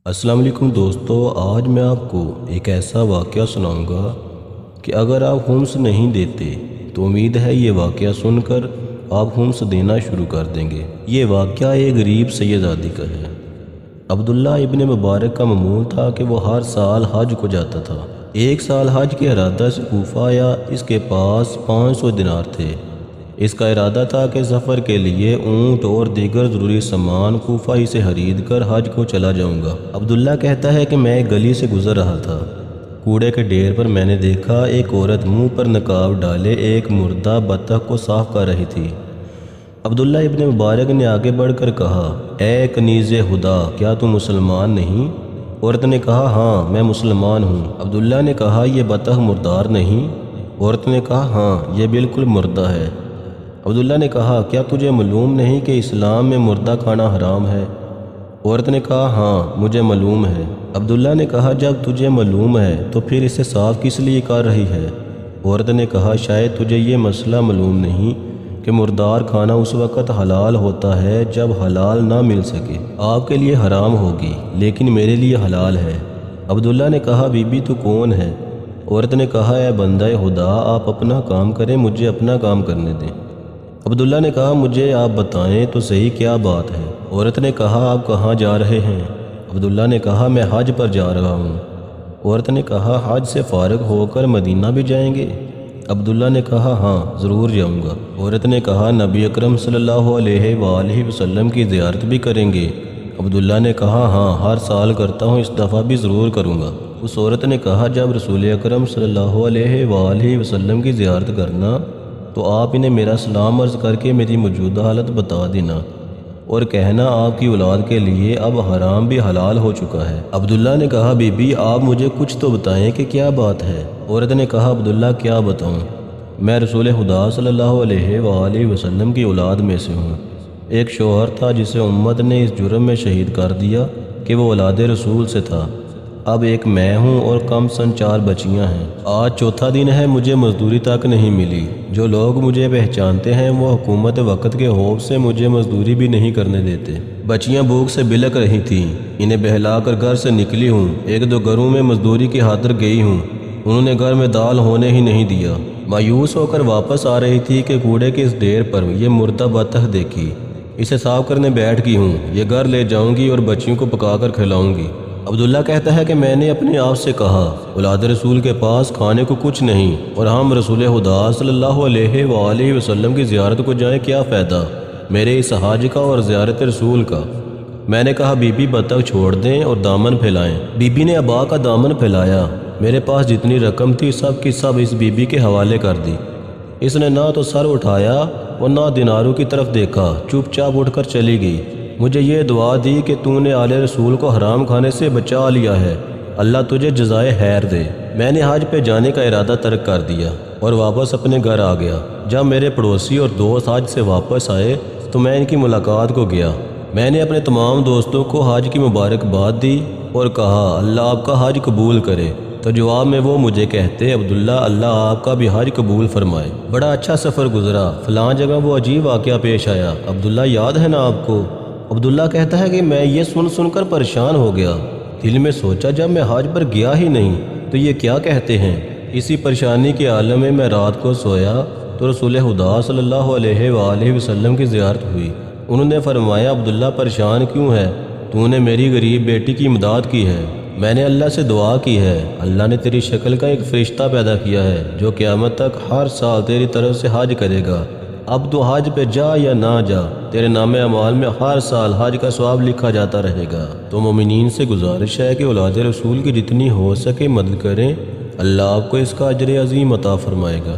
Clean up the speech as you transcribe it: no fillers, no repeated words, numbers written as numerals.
السلام علیکم دوستو، آج میں آپ کو ایک ایسا واقعہ سناؤں گا کہ اگر آپ خمس نہیں دیتے تو امید ہے یہ واقعہ سن کر آپ خمس دینا شروع کر دیں گے۔ یہ واقعہ ایک غریب سیدزادی کا ہے۔ عبداللہ ابن مبارک کا معمول تھا کہ وہ ہر سال حج کو جاتا تھا۔ ایک سال حج کے ارادہ سے کوفہ آیا۔ اس کے پاس 500 دینار تھے۔ اس کا ارادہ تھا کہ سفر کے لیے اونٹ اور دیگر ضروری سامان کوفہ ہی سے خرید کر حج کو چلا جاؤں گا۔ عبداللہ کہتا ہے کہ میں ایک گلی سے گزر رہا تھا۔ کوڑے کے ڈھیر پر میں نے دیکھا ایک عورت منہ پر نقاب ڈالے ایک مردہ بطخ کو صاف کر رہی تھی۔ عبداللہ ابن مبارک نے آگے بڑھ کر کہا، اے کنیز خدا، کیا تم مسلمان نہیں؟ عورت نے کہا، ہاں میں مسلمان ہوں۔ عبداللہ نے کہا، یہ بطخ مردار نہیں؟ عورت نے کہا، ہاں یہ بالکل مردہ ہے۔ عبداللہ نے کہا، کیا تجھے معلوم نہیں کہ اسلام میں مردہ کھانا حرام ہے؟ عورت نے کہا، ہاں مجھے معلوم ہے۔ عبداللہ نے کہا، جب تجھے معلوم ہے تو پھر اسے صاف کس لیے کر رہی ہے؟ عورت نے کہا، شاید تجھے یہ مسئلہ معلوم نہیں کہ مردار کھانا اس وقت حلال ہوتا ہے جب حلال نہ مل سکے۔ آپ کے لیے حرام ہوگی لیکن میرے لیے حلال ہے۔ عبداللہ نے کہا، بی بی تو کون ہے؟ عورت نے کہا، اے بندہ خدا، آپ اپنا کام کریں، مجھے اپنا کام کرنے دیں۔ عبداللہ نے کہا، مجھے آپ بتائیں تو صحیح کیا بات ہے؟ عورت نے کہا، آپ کہاں جا رہے ہیں؟ عبداللہ نے کہا، میں حج پر جا رہا ہوں۔ عورت نے کہا، حج سے فارغ ہو کر مدینہ بھی جائیں گے؟ عبداللہ نے کہا، ہاں ضرور جاؤں گا۔ عورت نے کہا، نبی اکرم صلی اللہ علیہ وآلہ وسلم کی زیارت بھی کریں گے؟ عبداللہ نے کہا، ہاں ہر سال کرتا ہوں، اس دفعہ بھی ضرور کروں گا۔ اس عورت نے کہا، جب رسول اکرم صلی اللہ علیہ وآلہ وسلم کی زیارت کرنا تو آپ انہیں میرا سلام عرض کر کے میری موجودہ حالت بتا دینا اور کہنا آپ کی اولاد کے لیے اب حرام بھی حلال ہو چکا ہے۔ عبداللہ نے کہا، بی بی آپ مجھے کچھ تو بتائیں کہ کیا بات ہے؟ عورت نے کہا، عبداللہ کیا بتاؤں، میں رسول خدا صلی اللہ علیہ وآلہ وسلم کی اولاد میں سے ہوں۔ ایک شوہر تھا جسے امت نے اس جرم میں شہید کر دیا کہ وہ اولاد رسول سے تھا۔ اب ایک میں ہوں اور کم سن 4 بچیاں ہیں۔ آج چوتھا دن ہے، مجھے مزدوری تک نہیں ملی۔ جو لوگ مجھے پہچانتے ہیں وہ حکومت وقت کے خوف سے مجھے مزدوری بھی نہیں کرنے دیتے۔ بچیاں بھوک سے بلک رہی تھیں، انہیں بہلا کر گھر سے نکلی ہوں۔ 1-2 گھروں میں مزدوری کی خاطر گئی ہوں، انہوں نے گھر میں دال ہونے ہی نہیں دیا۔ مایوس ہو کر واپس آ رہی تھی کہ کوڑے کے اس ڈھیر پر یہ مردہ بطخ دیکھی۔ اسے صاف کرنے بیٹھ گئی ہوں، یہ گھر لے جاؤں گی اور بچیوں کو پکا کر کھلاؤں گی۔ عبداللہ کہتا ہے کہ میں نے اپنے آپ سے کہا، اولاد رسول کے پاس کھانے کو کچھ نہیں اور ہم رسول خدا صلی اللہ علیہ وآلہ وسلم کی زیارت کو جائیں، کیا فائدہ میرے اس حج کا اور زیارت رسول کا؟ میں نے کہا، بی بی بطخ چھوڑ دیں اور دامن پھیلائیں۔ بی بی نے ابا کا دامن پھیلایا۔ میرے پاس جتنی رقم تھی سب کی سب اس بی بی کے حوالے کر دی۔ اس نے نہ تو سر اٹھایا اور نہ دیناروں کی طرف دیکھا، چپ چاپ اٹھ کر چلی گئی۔ مجھے یہ دعا دی کہ تو نے آل رسول کو حرام کھانے سے بچا لیا ہے، اللہ تجھے جزائے خیر دے۔ میں نے حج پہ جانے کا ارادہ ترک کر دیا اور واپس اپنے گھر آ گیا۔ جب میرے پڑوسی اور دوست حج سے واپس آئے تو میں ان کی ملاقات کو گیا۔ میں نے اپنے تمام دوستوں کو حج کی مبارکباد دی اور کہا، اللہ آپ کا حج قبول کرے۔ تو جواب میں وہ مجھے کہتے، عبداللہ اللہ آپ کا بھی حج قبول فرمائے، بڑا اچھا سفر گزرا، فلاں جگہ وہ عجیب واقعہ پیش آیا، عبداللہ یاد ہے نا آپ کو؟ عبداللہ کہتا ہے کہ میں یہ سن کر پریشان ہو گیا۔ دل میں سوچا، جب میں حج پر گیا ہی نہیں تو یہ کیا کہتے ہیں؟ اسی پریشانی کے عالم میں رات کو سویا تو رسول خدا صلی اللہ علیہ وآلہ وسلم کی زیارت ہوئی۔ انہوں نے فرمایا، عبداللہ پریشان کیوں ہے؟ تو نے میری غریب بیٹی کی امداد کی ہے، میں نے اللہ سے دعا کی ہے، اللہ نے تیری شکل کا ایک فرشتہ پیدا کیا ہے جو قیامت تک ہر سال تیری طرف سے حج کرے گا۔ اب تو حج پہ جا یا نہ جا، تیرے نام اعمال میں ہر سال حج کا ثواب لکھا جاتا رہے گا۔ تو مومنین سے گزارش ہے کہ اولاد رسول کی جتنی ہو سکے مدد کریں، اللہ آپ کو اس کا اجر عظیم عطا فرمائے گا۔